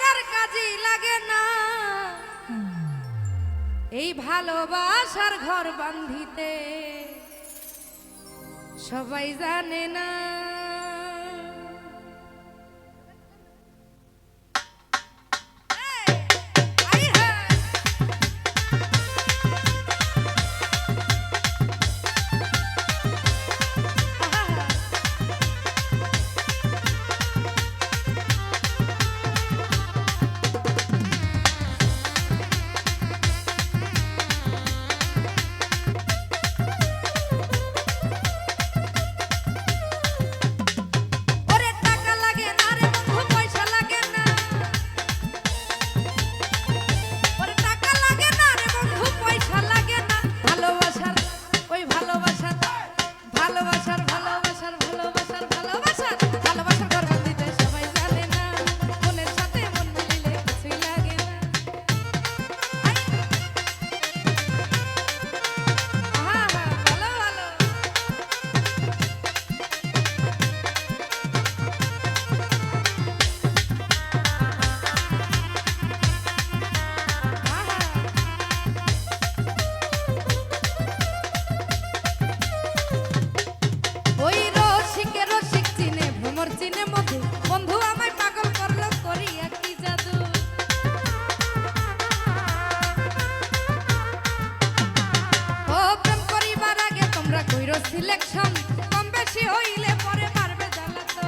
ভালোবাসার কাজই লাগে না, এই ভালোবাসার ঘর বাঁধিতে সবাই জানে না। সিলেকশন কম বেশি হইলে পরে পারবে জ্বালাতো।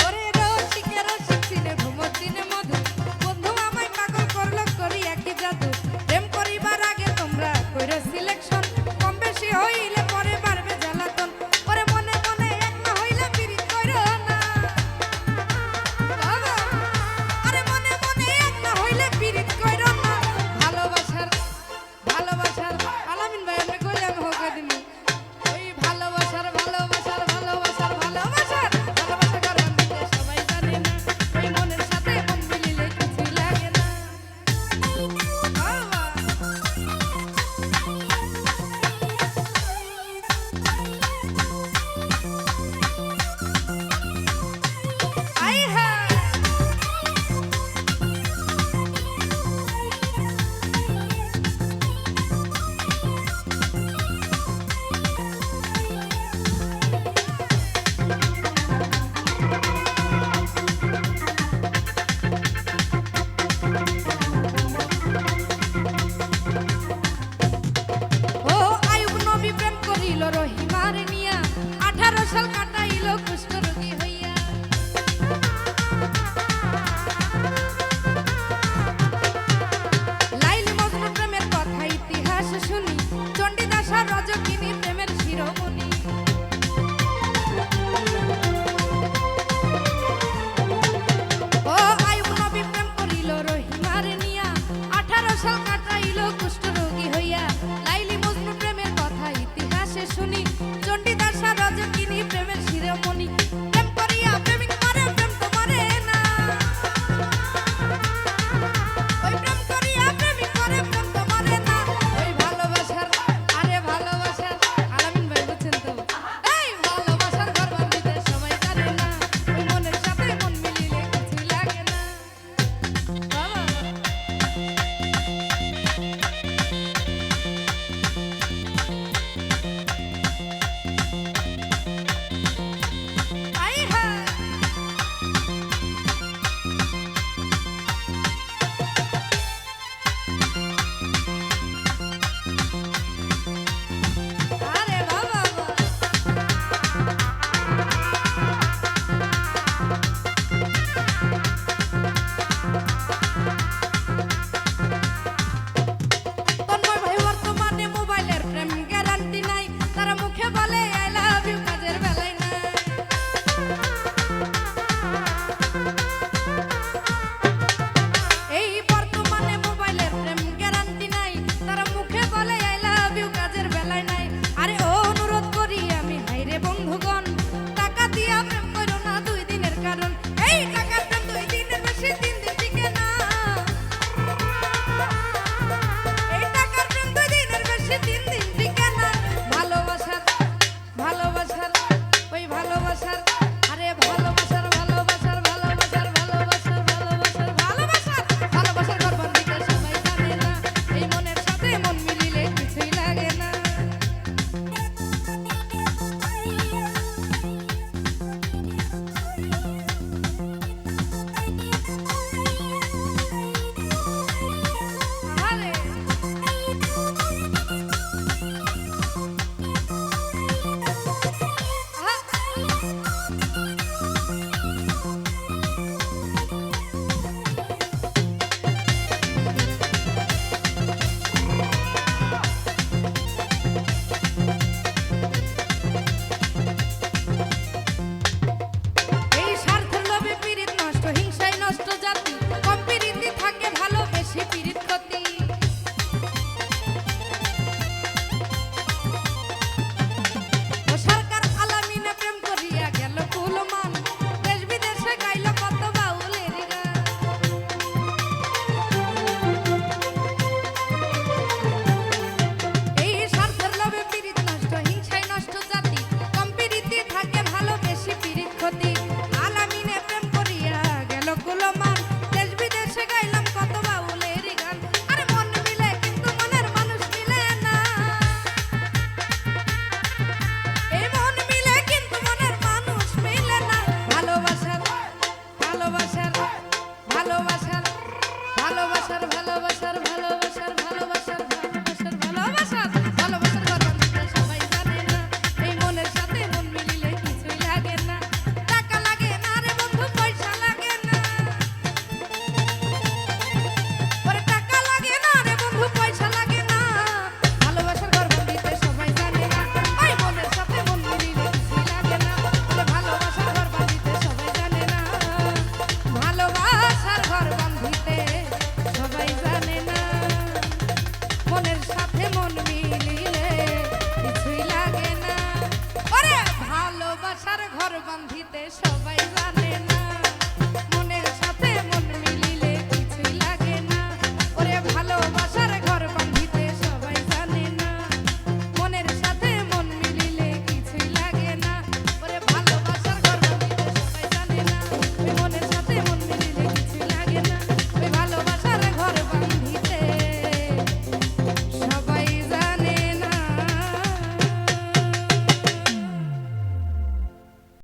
ওরে রসিকে রসিক চিনে ভ্রমর চিনে মধু, বন্ধু আমায় পাগল করলো করি একই জাদু। প্রেম করিবার আগে তোমরা কইরো সিলেকশন কম বেশি হইলে পরে পারবে জ্বালাতন। ওরে মনে মনে এক না হইলে পিরিত কইরো না, আরে মনে মনে এক না হইলে পিরিত কইরো না। আলামিন ভাই আমি কইলে আমি হোক দিমু ওই ভালোবাসার ভালোবাসার ভালোবাসার ভালোবাসার ভালোবাসা করে দিতে সবাই জানে না, ওই মনের সাথে মন মিলিলে কিছু লাগে না। আই হ্যাঁ রহিমার নিয়া 18 সাল কাটাইল কুষ্ঠরোগী হইয়া। লাইলি মজনু প্রেমের কথা ইতিহাস শুনি, চণ্ডীদাস আর রজকিনী প্রেমের শিরোমণি। ও আয়ুব নবী প্রেম করিল রহিমার নিয়া, 18 সাল কাটাইল কুষ্ঠরোগী হইয়া। লাইলি মজনু প্রেমের কথা ইতিহাস শুনি, চণ্ডীদাস আর রজকিনী প্রেমের শিরোমণি। প্রেম করিয়া প্রেমিক মরে প্রেম তো মরে না, ওই প্রেম করিয়া প্রেমিক মরে প্রেম তো মরে না। ওই ভালোবাসার আরে ভালোবাসার আলামিন ভাই বুঝছেন তো, এই ভালোবাসার ঘর বাঁধিতে সবাই জানে না, ওই মনের সাথে মন মিলিলে কিছু লাগে না। বান্ধিতে সবাই